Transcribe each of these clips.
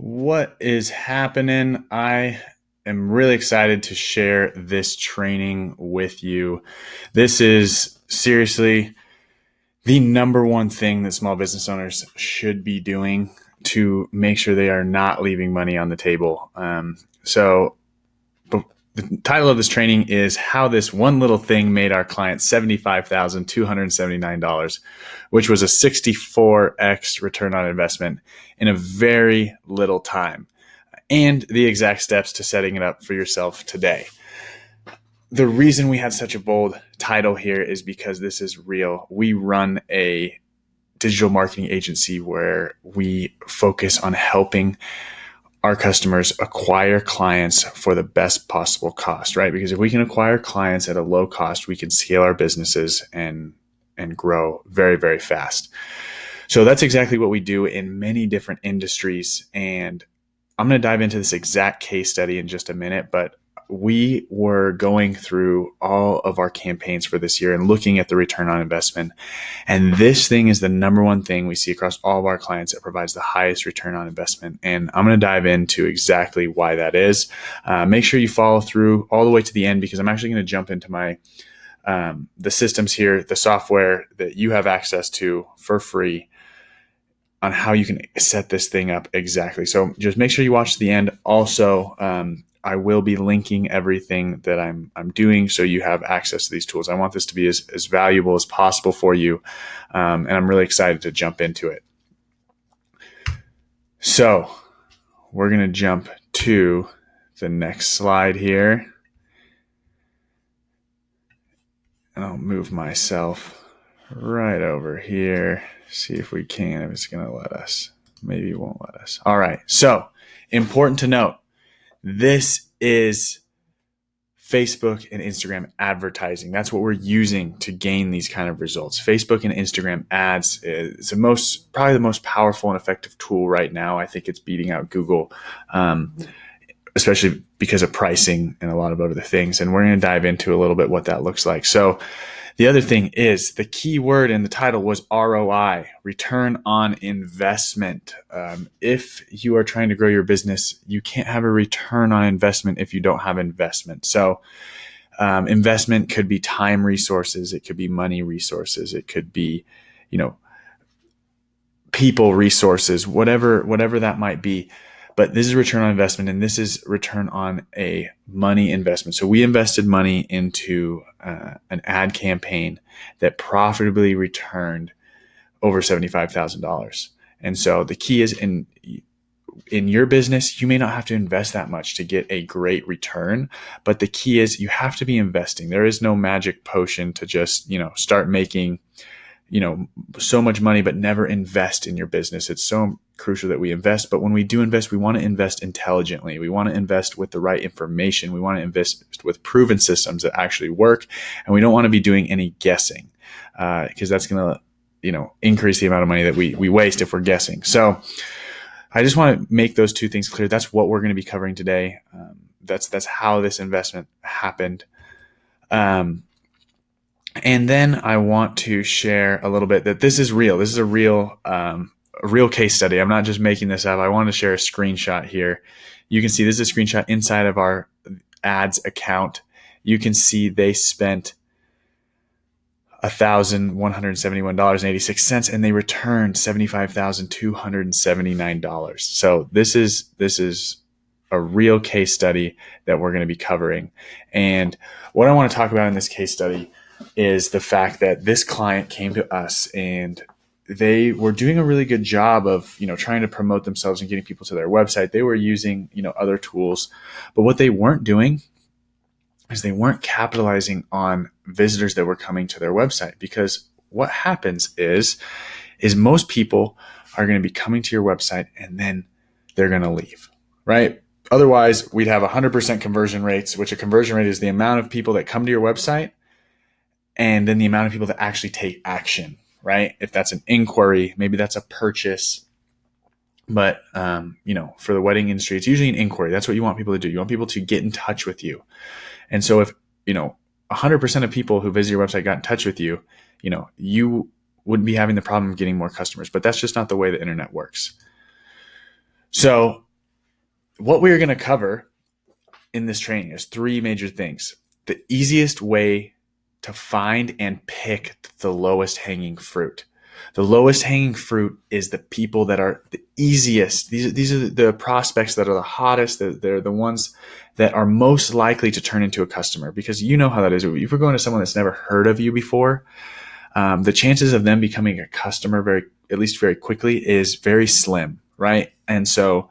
What is happening? I am really excited to share this training with you. This is seriously the number one thing that small business owners should be doing to make sure they are not leaving money on the table. But the title of this training is How This One Little Thing Made Our Client $75,279, which was a 64x return on investment in a very little time, and the exact steps to setting it up for yourself today. The reason we had such a bold title here is because this is real. We run a digital marketing agency where we focus on helping our customers acquire clients for the best possible cost, right? Because if we can acquire clients at a low cost, we can scale our businesses and grow very, very fast. So that's exactly what we do in many different industries. And I'm going to dive into this exact case study in just a minute, but we were going through all of our campaigns for this year and looking at the return on investment. And this thing is the number one thing we see across all of our clients that provides the highest return on investment. And I'm going to dive into exactly why that is. Make sure you follow through all the way to the end, because I'm actually going to jump into my the systems here, the software that you have access to for free on how you can set this thing up exactly. So just make sure you watch to the end. Also, I will be linking everything that I'm doing so you have access to these tools. I want this to be as valuable as possible for you, and I'm really excited to jump into it. So we're going to jump to the next slide here. And I'll move myself right over here. See if we can, if it's going to let us. Maybe it won't let us. All right. So important to note, this is Facebook and Instagram advertising. That's what we're using to gain these kind of results. Facebook and Instagram ads is probably the most powerful and effective tool right now. I think it's beating out Google, especially because of pricing and a lot of other things. And we're going to dive into a little bit what that looks like. So the other thing is, the key word in the title was ROI, return on investment. If you are trying to grow your business, you can't have a return on investment if you don't have investment. So investment could be time resources. It could be money resources. It could be, people resources, whatever that might be. But this is return on investment, and this is return on a money investment. So we invested money into an ad campaign that profitably returned over $75,000. And so the key is in your business, you may not have to invest that much to get a great return, but the key is you have to be investing. There is no magic potion to just, start making so much money, but never invest in your business. It's so crucial that we invest. But when we do invest, we want to invest intelligently. We want to invest with the right information. We want to invest with proven systems that actually work. And we don't want to be doing any guessing, because that's going to, increase the amount of money that we waste if we're guessing. So I just want to make those two things clear. That's what we're going to be covering today. That's how this investment happened. And then I want to share a little bit that this is real. This is a real case study. I'm not just making this up. I want to share a screenshot here. You can see this is a screenshot inside of our ads account. You can see they spent $1,171.86 and they returned $75,279. So this is a real case study that we're going to be covering. And what I want to talk about in this case study is the fact that this client came to us and they were doing a really good job of, trying to promote themselves and getting people to their website. They were using, other tools, but what they weren't doing is they weren't capitalizing on visitors that were coming to their website. Because what happens is most people are going to be coming to your website and then they're going to leave, right? Otherwise, we'd have 100% conversion rates, which a conversion rate is the amount of people that come to your website and then the amount of people that actually take action, right? If that's an inquiry, maybe that's a purchase. But, for the wedding industry, it's usually an inquiry. That's what you want people to do. You want people to get in touch with you. And so if, 100% of people who visit your website got in touch with you, you wouldn't be having the problem of getting more customers. But that's just not the way the internet works. So what we're going to cover in this training is three major things. The easiest way to find and pick the lowest hanging fruit. The lowest hanging fruit is the people that are the easiest. These are the prospects that are the hottest. They're the ones that are most likely to turn into a customer, because you know how that is. If we're going to someone that's never heard of you before, the chances of them becoming a customer at least very quickly is very slim, right? And so,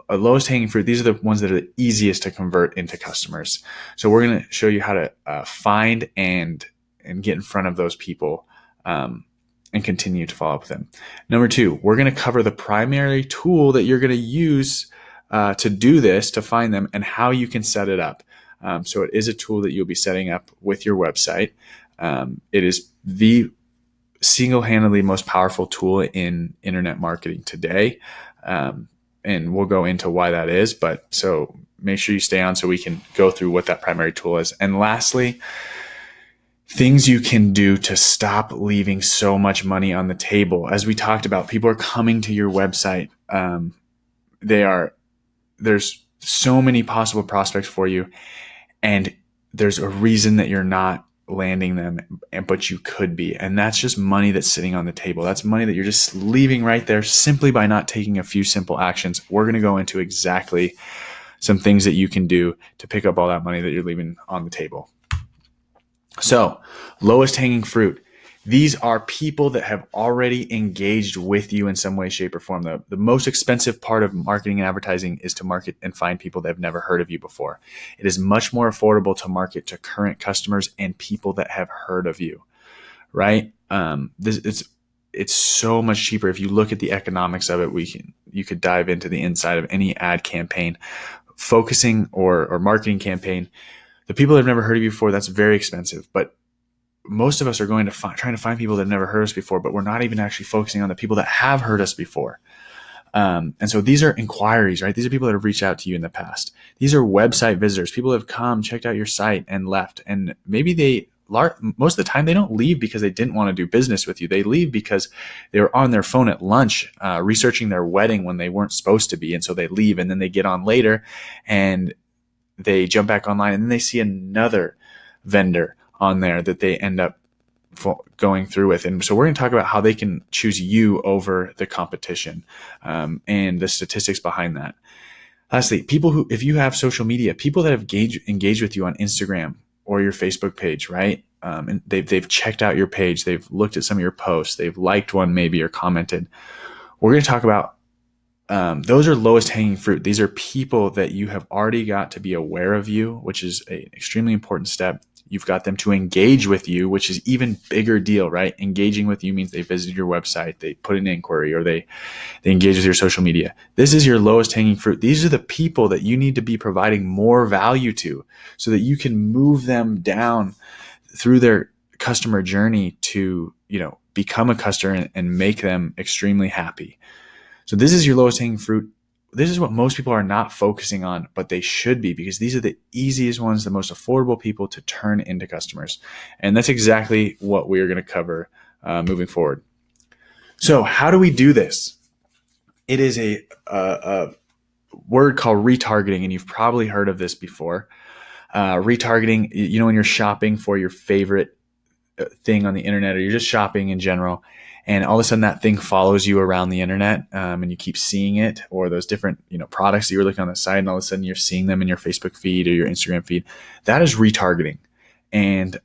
a lowest hanging fruit, these are the ones that are the easiest to convert into customers. So we're going to show you how to find and get in front of those people, and continue to follow up with them. Number two, we're going to cover the primary tool that you're going to use to do this, to find them, and how you can set it up. So it is a tool that you'll be setting up with your website. It is the single-handedly most powerful tool in internet marketing today. And we'll go into why that is, but so make sure you stay on so we can go through what that primary tool is. And lastly, things you can do to stop leaving so much money on the table. As we talked about, people are coming to your website. There's so many possible prospects for you, and there's a reason that you're not landing them, but you could be. And that's just money that's sitting on the table. That's money that you're just leaving right there simply by not taking a few simple actions. We're going to go into exactly some things that you can do to pick up all that money that you're leaving on the table. So, lowest hanging fruit. These are people that have already engaged with you in some way, shape, or form. The most expensive part of marketing and advertising is to market and find people that have never heard of you before. It is much more affordable to market to current customers and people that have heard of you, right? It's so much cheaper. If you look at the economics of it, you could dive into the inside of any ad campaign, focusing or marketing campaign. The people that have never heard of you before, that's very expensive, but most of us are going to trying to find people that have never heard us before, but we're not even actually focusing on the people that have heard us before. And so these are inquiries, right? These are people that have reached out to you in the past. These are website visitors, people that have come, checked out your site and left. And maybe most of the time they don't leave because they didn't want to do business with you. They leave because they were on their phone at lunch, researching their wedding when they weren't supposed to be. And so they leave, and then they get on later and they jump back online, and then they see another vendor on there that they end up going through with. And so we're going to talk about how they can choose you over the competition, and the statistics behind that. Lastly, if you have social media, people that have engaged with you on Instagram or your Facebook page, right? And they've checked out your page. They've looked at some of your posts. They've liked one maybe or commented. We're going to talk about those are lowest hanging fruit. These are people that you have already got to be aware of you, which is an extremely important step. You've got them to engage with you, which is even bigger deal, right? Engaging with you means they visited your website, they put an inquiry, or they engage with your social media. This is your lowest hanging fruit. These are the people that you need to be providing more value to so that you can move them down through their customer journey to, become a customer and make them extremely happy. So this is your lowest hanging fruit. This is what most people are not focusing on, but they should be, because these are the easiest ones, the most affordable people to turn into customers. And that's exactly what we're going to cover moving forward. So how do we do this? It is a word called retargeting, and you've probably heard of this before. Retargeting, when you're shopping for your favorite thing on the internet, or you're just shopping in general, and all of a sudden that thing follows you around the internet, and you keep seeing it, or those different products that you were looking on the site, and all of a sudden you're seeing them in your Facebook feed or your Instagram feed. That is retargeting. And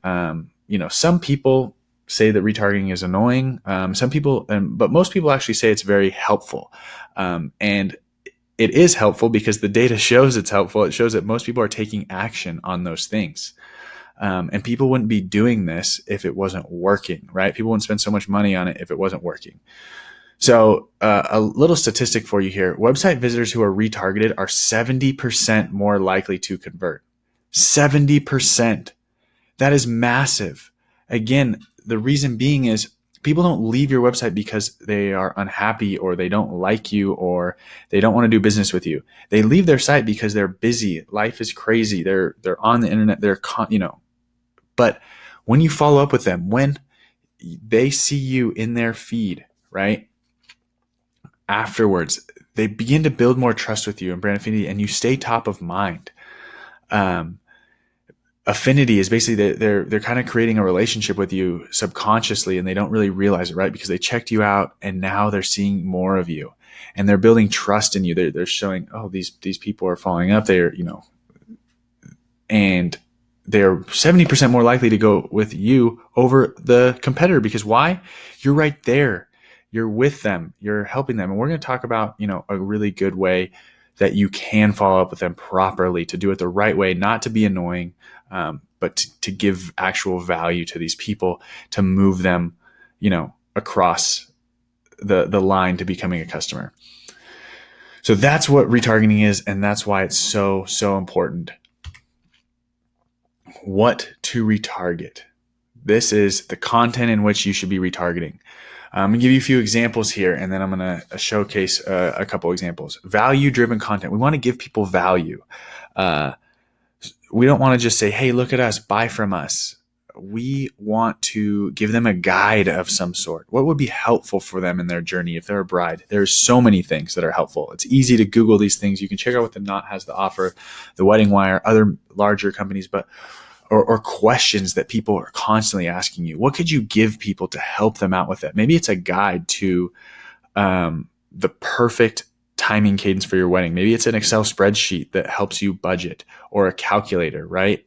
some people say that retargeting is annoying. Some people, but most people actually say it's very helpful. And it is helpful because the data shows it's helpful. It shows that most people are taking action on those things. And people wouldn't be doing this if it wasn't working, right? People wouldn't spend so much money on it if it wasn't working. So a little statistic for you here. Website visitors who are retargeted are 70% more likely to convert. 70%. That is massive. Again, the reason being is people don't leave your website because they are unhappy or they don't like you or they don't want to do business with you. They leave their site because they're busy. Life is crazy. They're on the internet. But when you follow up with them, when they see you in their feed, right? Afterwards, they begin to build more trust with you and brand affinity, and you stay top of mind. Affinity is basically they're kind of creating a relationship with you subconsciously, and they don't really realize it, right? Because they checked you out and now they're seeing more of you, and they're building trust in you. They're showing, oh, these people are following up. They're, and they're 70% more likely to go with you over the competitor, because why? You're right there. You're with them. You're helping them. And we're going to talk about, a really good way that you can follow up with them properly, to do it the right way, not to be annoying, but to give actual value to these people, to move them, across the line to becoming a customer. So that's what retargeting is, and that's why it's so, so important. What to retarget. This is the content in which you should be retargeting. I'm going to give you a few examples here, and then I'm going to showcase a couple examples. Value-driven content. We want to give people value. We don't want to just say, hey, look at us, buy from us. We want to give them a guide of some sort. What would be helpful for them in their journey if they're a bride? There's so many things that are helpful. It's easy to Google these things. You can check out what the Knot has to offer, the Wedding Wire, other larger companies, or questions that people are constantly asking you. What could you give people to help them out with it? Maybe it's a guide to the perfect timing cadence for your wedding. Maybe it's an Excel spreadsheet that helps you budget, or a calculator, right?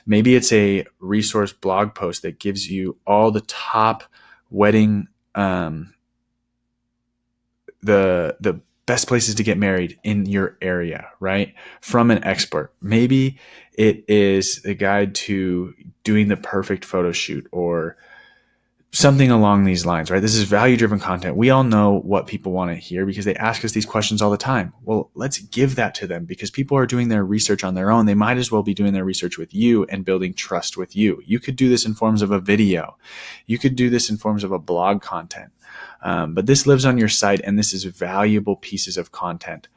Maybe it's a resource blog post that gives you all the top wedding, the best places to get married in your area, right? From an expert. Maybe it is a guide to doing the perfect photo shoot, or something along these lines, right? This is value-driven content. We all know what people want to hear because they ask us these questions all the time. Well, let's give that to them, because people are doing their research on their own. They might as well be doing their research with you and building trust with you. You could do this in forms of a video. You could do this in forms of a blog content. But this lives on your site, and this is valuable pieces of content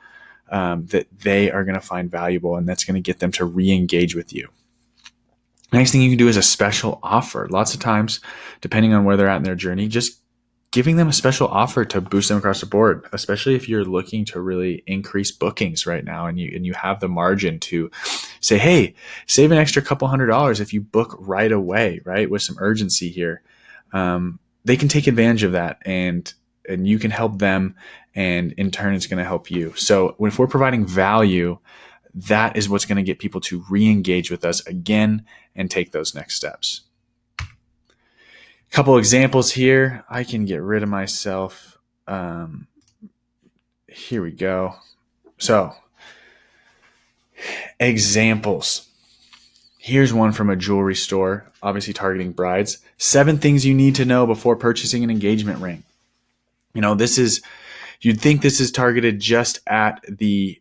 that they are going to find valuable, and that's going to get them to re-engage with you. Next thing you can do is a special offer. Lots of times, depending on where they're at in their journey, just giving them a special offer to boost them across the board, especially if you're looking to really increase bookings right now, and you have the margin to say, hey, save an extra couple $100 if you book right away, right? With some urgency here. They can take advantage of that, and you can help them, and in turn, it's going to help you. So if we're providing value, that is what's going to get people to re-engage with us again and take those next steps. A couple examples here. I can get rid of myself. Here we go. So, examples. Here's one from a jewelry store, obviously targeting brides. 7 things you need to know before purchasing an engagement ring. You'd think this is targeted just at the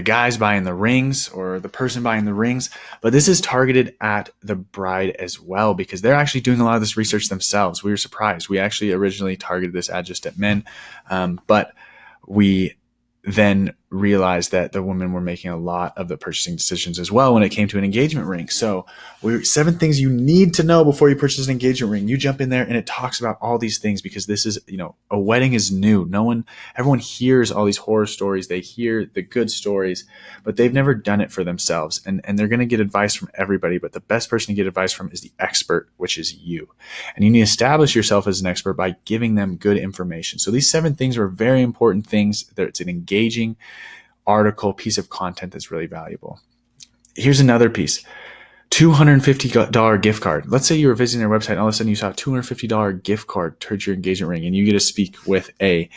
guys buying the rings, or the person buying the rings, but this is targeted at the bride as well, because they're actually doing a lot of this research themselves. We were surprised. We actually originally targeted this ad just at men, but we then realized that the women were making a lot of the purchasing decisions as well when it came to an engagement ring. So 7 things you need to know before you purchase an engagement ring. You jump in there and it talks about all these things, because this is, a wedding is new. Everyone hears all these horror stories. They hear the good stories, but they've never done it for themselves. And they're going to get advice from everybody, but the best person to get advice from is the expert, which is you. And you need to establish yourself as an expert by giving them good information. So these 7 things are very important things. It's an engaging article, piece of content that's really valuable. Here's another piece. $250 gift card. Let's say you were visiting their website and all of a sudden you saw a $250 gift card towards your engagement ring, and you get to speak with a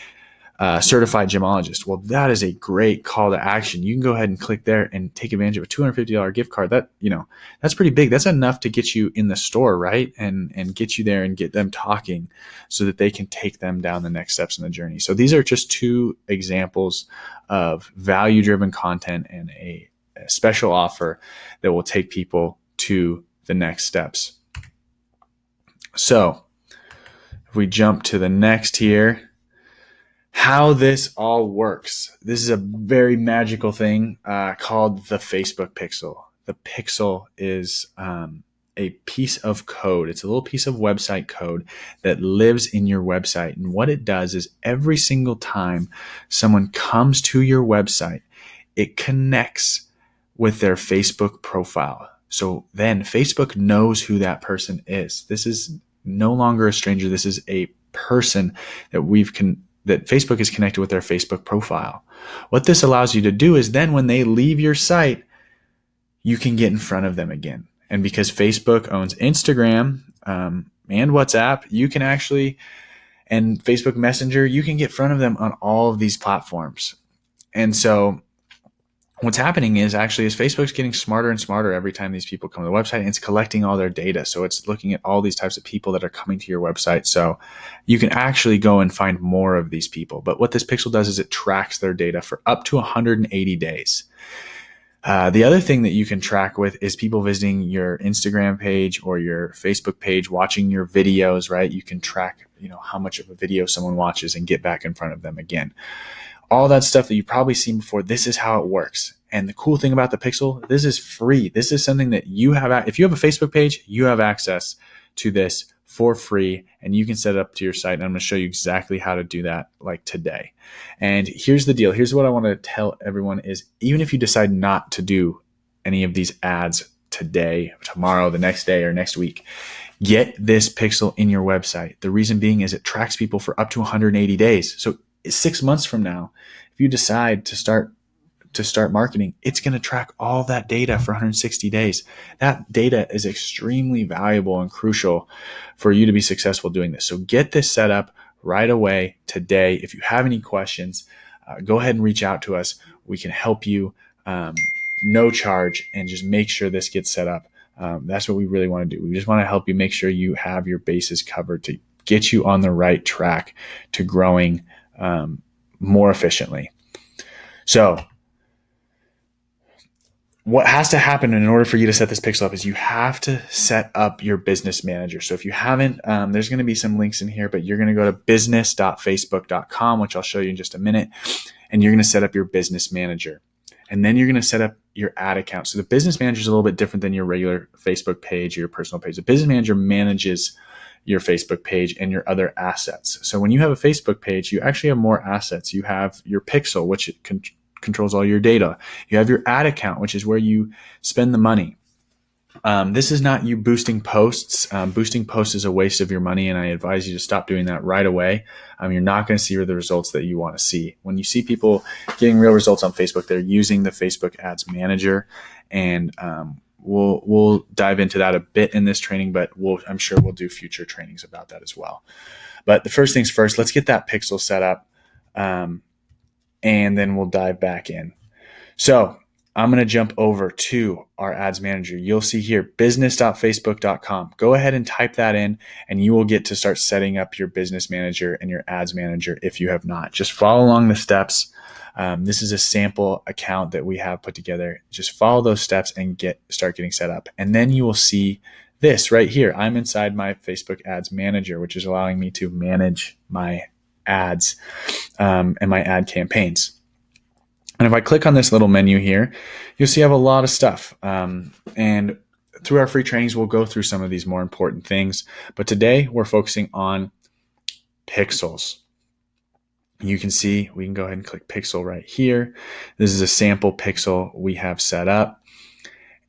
certified gemologist. Well, that is a great call to action. You can go ahead and click there and take advantage of a $250 gift card. That's pretty big. That's enough to get you in the store, right? And get you there and get them talking so that they can take them down the next steps in the journey. So these are just 2 examples of value-driven content and a special offer that will take people to the next steps. So if we jump to the next here, how this all works. This is a very magical thing called the Facebook pixel. The pixel is a piece of code. It's a little piece of website code that lives in your website. And what it does is every single time someone comes to your website, it connects with their Facebook profile. So then Facebook knows who that person is. This is no longer a stranger. This is a person that that Facebook is connected with their Facebook profile. What this allows you to do is then when they leave your site, you can get in front of them again. And because Facebook owns Instagram and WhatsApp, you can and Facebook Messenger, you can get in front of them on all of these platforms. And so what's happening is Facebook's getting smarter and smarter every time these people come to the website, and it's collecting all their data. So it's looking at all these types of people that are coming to your website. So you can actually go and find more of these people. But what this pixel does is it tracks their data for up to 180 days. The other thing that you can track with is people visiting your Instagram page or your Facebook page, watching your videos, right? You can track, how much of a video someone watches and get back in front of them again. All that stuff that you've probably seen before, this is how it works. And the cool thing about the pixel, this is free. This is something that you have. If you have a Facebook page, you have access to this for free, and you can set it up to your site. And I'm going to show you exactly how to do that like today. And here's the deal. Here's what I want to tell everyone is even if you decide not to do any of these ads today, tomorrow, the next day, or next week, get this pixel in your website. The reason being is it tracks people for up to 180 days. So 6 months from now, if you decide to start marketing, it's going to track all that data for 160 days. That data is extremely valuable and crucial for you to be successful doing this. So get this set up right away today. If you have any questions, go ahead and reach out to us. We can help you, no charge, and just make sure this gets set up. That's what we really want to do. We just want to help you make sure you have your bases covered to get you on the right track to growing more efficiently. So what has to happen in order for you to set this pixel up is you have to set up your business manager. So if you haven't, there's going to be some links in here, but you're going to go to business.facebook.com, which I'll show you in just a minute, and you're going to set up your business manager. And then you're going to set up your ad account. So the business manager is a little bit different than your regular Facebook page or your personal page. The business manager manages your Facebook page and your other assets. So when you have a Facebook page, you actually have more assets. You have your pixel, which controls all your data. You have your ad account, which is where you spend the money. This is not you boosting posts. Boosting posts is a waste of your money, and I advise you to stop doing that right away. You're not going to see the results that you want to see. When you see people getting real results on Facebook, they're using the Facebook Ads Manager, and we'll dive into that a bit in this training, but I'm sure we'll do future trainings about that as well. But the first things first, let's get that pixel set up, and then we'll dive back in. So I'm going to jump over to our ads manager. You'll see here, business.facebook.com. Go ahead and type that in, and you will get to start setting up your business manager and your ads manager if you have not. Just follow along the steps. This is a sample account that we have put together. Just follow those steps and start getting set up. And then you will see this right here. I'm inside my Facebook ads manager, which is allowing me to manage my ads and my ad campaigns. And if I click on this little menu here, you'll see I have a lot of stuff. And through our free trainings, we'll go through some of these more important things. But today we're focusing on pixels. You can see, we can go ahead and click pixel right here. This is a sample pixel we have set up.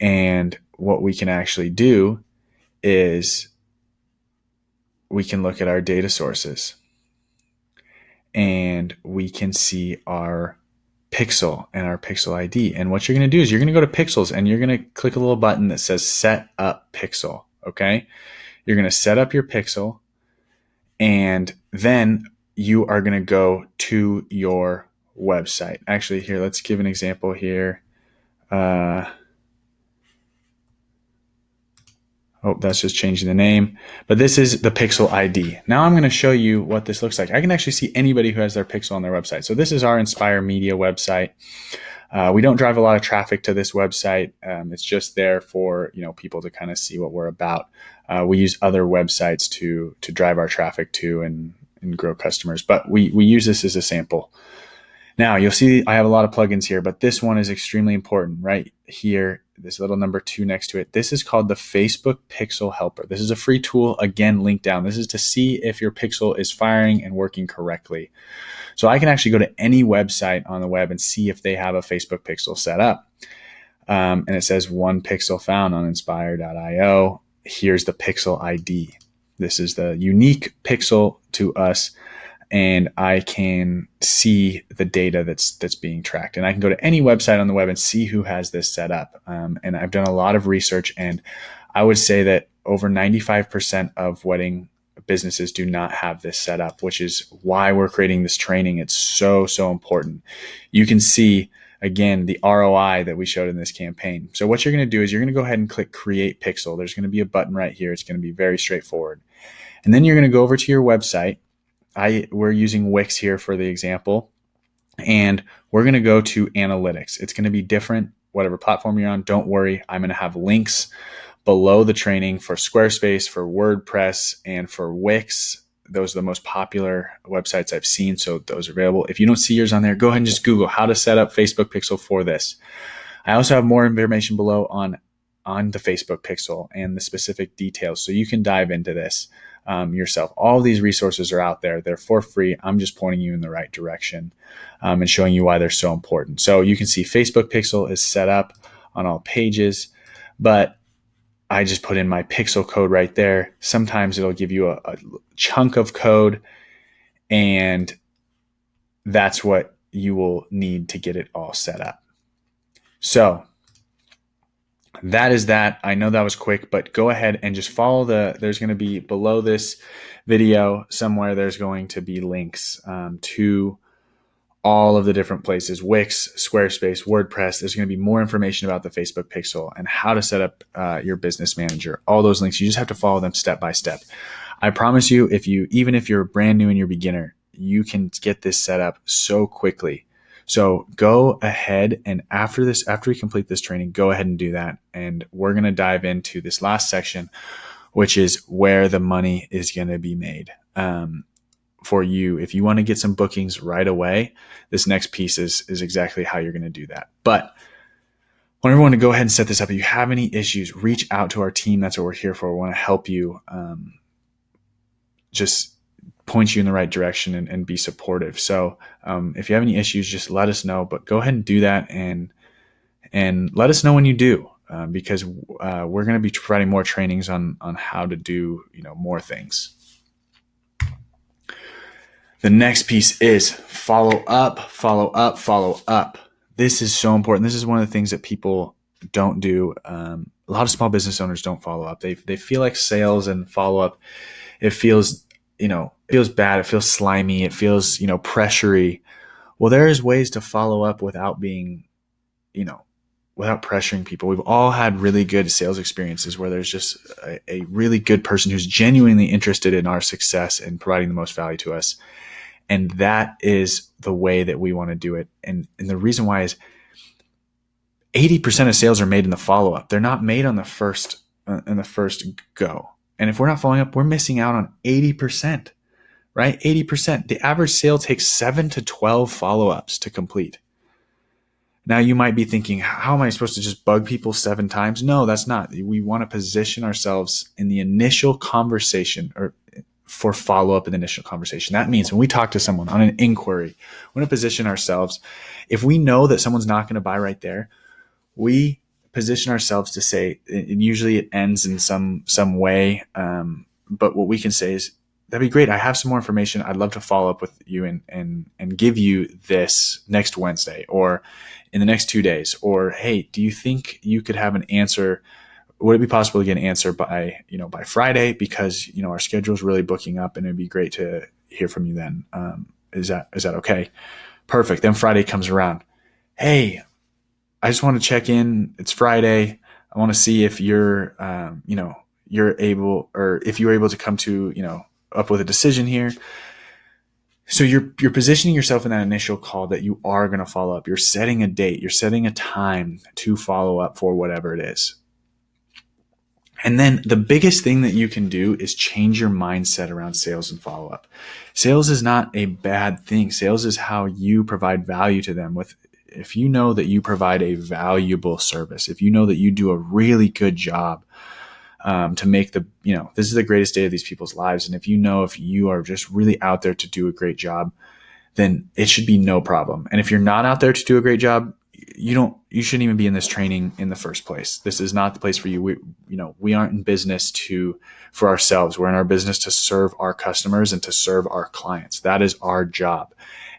And what we can actually do is we can look at our data sources. And we can see our pixel and our pixel ID. And what you're going to do is you're going to go to pixels and you're going to click a little button that says set up pixel. Okay. You're going to set up your pixel, and then you are going to go to your website. Actually, here, let's give an example here. That's just changing the name. But this is the Pixel ID. Now I'm going to show you what this looks like. I can actually see anybody who has their pixel on their website. So this is our Inspire Media website. We don't drive a lot of traffic to this website. It's just there for people to kind of see what we're about. We use other websites to drive our traffic to and grow customers. But we use this as a sample. Now you'll see I have a lot of plugins here, but this one is extremely important right here. This little number 2 next to it. This is called the Facebook Pixel Helper. This is a free tool, again, linked down. This is to see if your pixel is firing and working correctly. So I can actually go to any website on the web and see if they have a Facebook pixel set up. And it says 1 pixel found on inspire.io. Here's the pixel ID. This is the unique pixel to us. And I can see the data that's being tracked. And I can go to any website on the web and see who has this set up. And I've done a lot of research, and I would say that over 95% of wedding businesses do not have this set up, which is why we're creating this training. It's so important. You can see, again, the ROI that we showed in this campaign. So what you're going to do is you're going to go ahead and click Create Pixel. There's going to be a button right here. It's going to be very straightforward. And then you're going to go over to your website. We're using Wix here for the example, and we're going to go to analytics. It's going to be different, whatever platform you're on. Don't worry. I'm going to have links below the training for Squarespace, for WordPress, and for Wix. Those are the most popular websites I've seen, so those are available. If you don't see yours on there, go ahead and just Google how to set up Facebook Pixel for this. I also have more information below on the Facebook Pixel and the specific details, so you can dive into this yourself. All these resources are out there. They're for free. I'm just pointing you in the right direction and showing you why they're so important. So you can see Facebook Pixel is set up on all pages, but I just put in my pixel code right there. Sometimes it'll give you a chunk of code, and that's what you will need to get it all set up. So that is that. I know that was quick, but go ahead and just follow there's going to be below this video somewhere, there's going to be links to all of the different places, Wix, Squarespace, WordPress. There's going to be more information about the Facebook Pixel and how to set up your business manager. All those links, you just have to follow them step by step. I promise you, even if you're brand new and you're a beginner, you can get this set up so quickly. So go ahead, and after we complete this training, go ahead and do that. And we're going to dive into this last section, which is where the money is going to be made. For you, if you want to get some bookings right away, this next piece is exactly how you're going to do that. But I want everyone to go ahead and set this up. If you have any issues, reach out to our team. That's what we're here for. We want to help you, just point you in the right direction and be supportive. So if you have any issues, just let us know. But go ahead and do that, and let us know when you do, because we're going to be providing more trainings on how to do more things. The next piece is follow up. This is so important. This is one of the things that people don't do. A lot of small business owners don't follow up. They feel like sales and follow up, it feels bad. It feels slimy. It feels, pressury. Well, there is ways to follow up without being, without pressuring people. We've all had really good sales experiences where there's just a really good person who's genuinely interested in our success and providing the most value to us. And that is the way that we want to do it. And the reason why is 80% of sales are made in the follow-up. They're not made on the first go. And if we're not following up, we're missing out on 80%, right? 80%. The average sale takes 7 to 12 follow-ups to complete. Now you might be thinking, how am I supposed to just bug people 7 times? No, that's not. We want to position ourselves in the initial conversation, or for follow-up in the initial conversation. That means when we talk to someone on an inquiry, we want to position ourselves. If we know that someone's not going to buy right there, we position ourselves to say, and usually it ends in some way. But what we can say is, that'd be great. I have some more information. I'd love to follow up with you and give you this next Wednesday or in the next 2 days. Or, hey, do you think you could have an answer? Would it be possible to get an answer by Friday? Because, our schedule is really booking up, and it'd be great to hear from you then. Is that okay? Perfect. Then Friday comes around. Hey, I just want to check in. It's Friday. I want to see if you're able, or if you were able to come to, up with a decision here. So you're positioning yourself in that initial call that you are going to follow up. You're setting a date. You're setting a time to follow up for whatever it is. And then the biggest thing that you can do is change your mindset around sales and follow up. Sales is not a bad thing. Sales is how you provide value to them. If you know that you provide a valuable service, if you know that you do a really good job to make this is the greatest day of these people's lives. And if you are just really out there to do a great job, then it should be no problem. And if you're not out there to do a great job, you shouldn't even be in this training in the first place. This is not the place for you. We aren't in business for ourselves. We're in our business to serve our customers and to serve our clients. That is our job.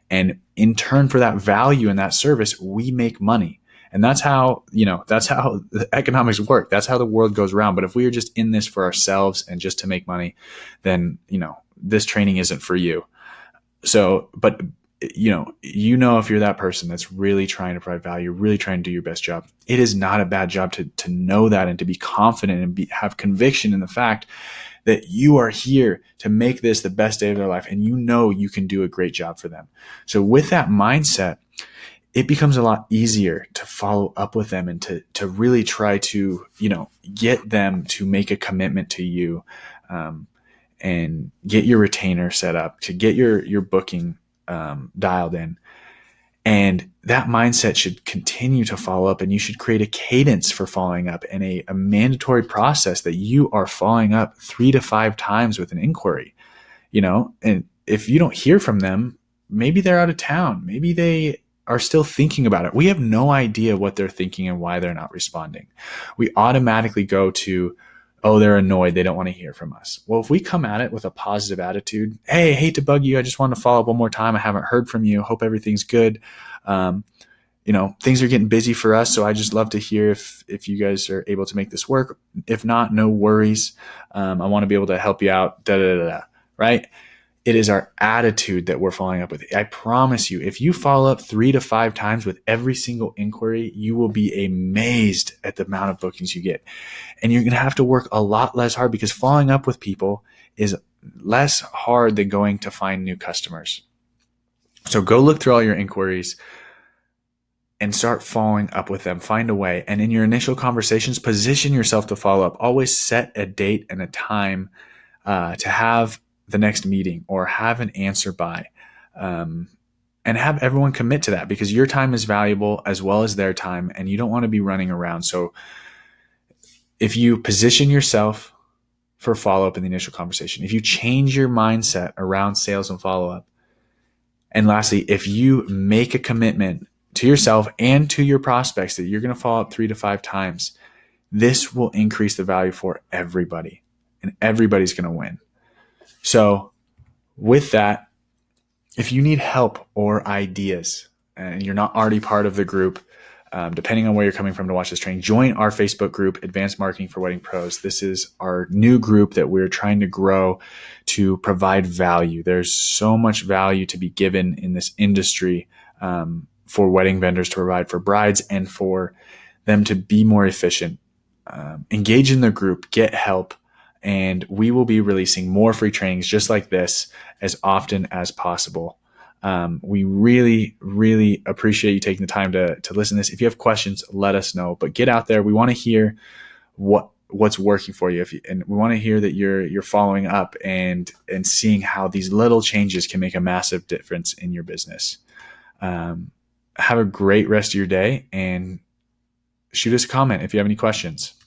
And in turn for that value and that service, we make money. And that's how the economics work. That's how the world goes around. But if we are just in this for ourselves and just to make money, then, this training isn't for you. So, but if you're that person that's really trying to provide value, really trying to do your best job, it is not a bad job to know that and to be confident and have conviction in the fact that you are here to make this the best day of their life. And you can do a great job for them. So with that mindset, it becomes a lot easier to follow up with them and to really try to, get them to make a commitment to you, and get your retainer set up, to get your booking dialed in. And that mindset should continue to follow up, and you should create a cadence for following up and a mandatory process that you are following up 3 to 5 times with an inquiry, and if you don't hear from them, maybe they're out of town. Maybe they are still thinking about it. We have no idea what they're thinking and why they're not responding. We automatically go to, oh, they're annoyed. They don't want to hear from us. Well, if we come at it with a positive attitude, hey, I hate to bug you. I just want to follow up one more time. I haven't heard from you. Hope everything's good. Things are getting busy for us. So I just love to hear if you guys are able to make this work. If not, no worries. I want to be able to help you out. Right? It is our attitude that we're following up with. I promise you, if you follow up 3 to 5 times with every single inquiry, you will be amazed at the amount of bookings you get. And you're going to have to work a lot less hard, because following up with people is less hard than going to find new customers. So go look through all your inquiries and start following up with them. Find a way. And in your initial conversations, position yourself to follow up. Always set a date and a time to have the next meeting or have an answer by, and have everyone commit to that, because your time is valuable as well as their time, and you don't want to be running around. So if you position yourself for follow-up in the initial conversation, if you change your mindset around sales and follow-up, and lastly, if you make a commitment to yourself and to your prospects that you're going to follow up 3 to 5 times, this will increase the value for everybody, and everybody's going to win. So with that, if you need help or ideas and you're not already part of the group, depending on where you're coming from to watch this training, join our Facebook group, Advanced Marketing for Wedding Pros. This is our new group that we're trying to grow to provide value. There's so much value to be given in this industry for wedding vendors to provide for brides and for them to be more efficient. Engage in the group, get help. And we will be releasing more free trainings just like this as often as possible. We really, really appreciate you taking the time to listen to this. If you have questions, let us know. But get out there. We want to hear what's working for you, and we want to hear that you're following up and seeing how these little changes can make a massive difference in your business. Have a great rest of your day, and shoot us a comment if you have any questions.